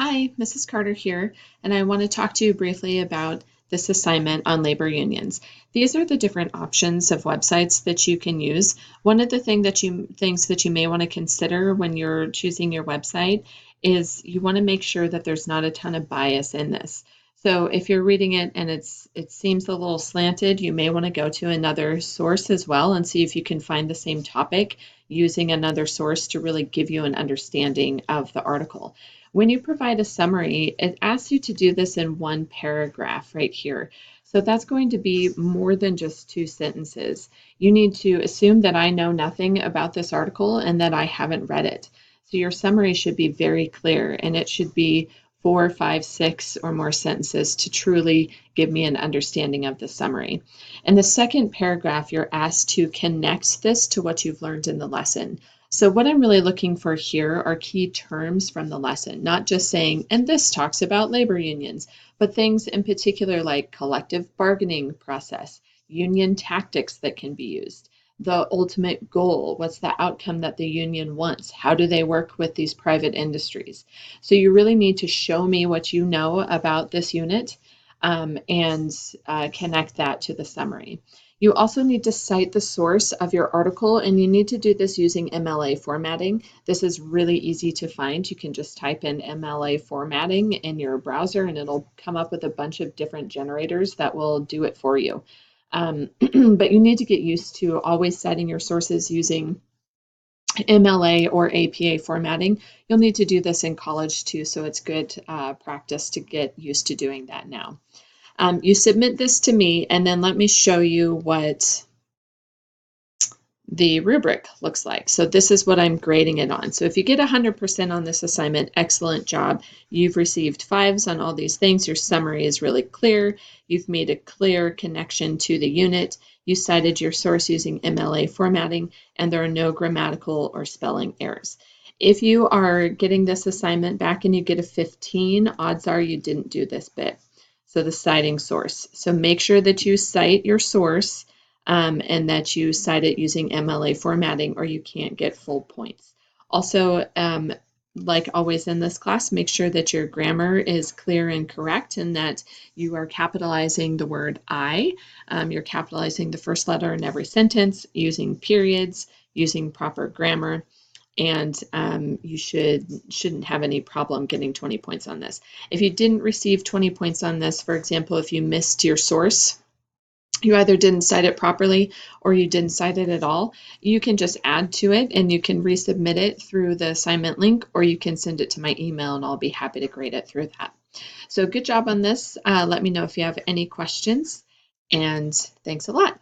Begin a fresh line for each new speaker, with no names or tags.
Hi, Mrs. Carter here, and I want to talk to you briefly about this assignment on labor unions. These are the different options of websites that you can use. One of the things that you may want to consider when you're choosing your website is you want to make sure that there's not a ton of bias in this. So if you're reading it and it seems a little slanted, you may want to go to another source as well and see if you can find the same topic using another source to really give you an understanding of the article. When you provide a summary, it asks you to do this in one paragraph right here. So that's going to be more than just two sentences. You need to assume that I know nothing about this article and that I haven't read it. So your summary should be very clear, and it should be 4, 5, 6 or more sentences to truly give me an understanding of the summary. In the second paragraph, you're asked to connect this to what you've learned in the lesson. So what I'm really looking for here are key terms from the lesson, not just saying, and this talks about labor unions, but things in particular like collective bargaining process, union tactics that can be used, the ultimate goal, what's the outcome that the union wants, how do they work with these private industries. So you really need to show me what you know about this unit and connect that to the summary. You also need to cite the source of your article, and you need to do this using MLA formatting. This is really easy to find. You can just type in MLA formatting in your browser and it'll come up with a bunch of different generators that will do it for you. But you need to get used to always citing your sources using MLA or APA formatting. You'll need to do this in college too, so it's good practice to get used to doing that now. You submit this to me, and then let me show you what the rubric looks like. So this is what I'm grading it on. So if you get 100% on this assignment, excellent job. You've received 5s on all these things. Your summary is really clear. You've made a clear connection to the unit. You cited your source using MLA formatting, and there are no grammatical or spelling errors. If you are getting this assignment back and you get a 15, odds are you didn't do this bit. So the citing source. So make sure that you cite your source and that you cite it using MLA formatting, or you can't get full points. Also, like always in this class, make sure that your grammar is clear and correct and that you are capitalizing the word I. You're capitalizing the first letter in every sentence, using periods, using proper grammar, and you shouldn't have any problem getting 20 points on this. If you didn't receive 20 points on this, for example, if you missed your source, you either didn't cite it properly or you didn't cite it at all, you can just add to it and you can resubmit it through the assignment link, or you can send it to my email and I'll be happy to grade it through that. So good job on this. Let me know if you have any questions, and thanks a lot.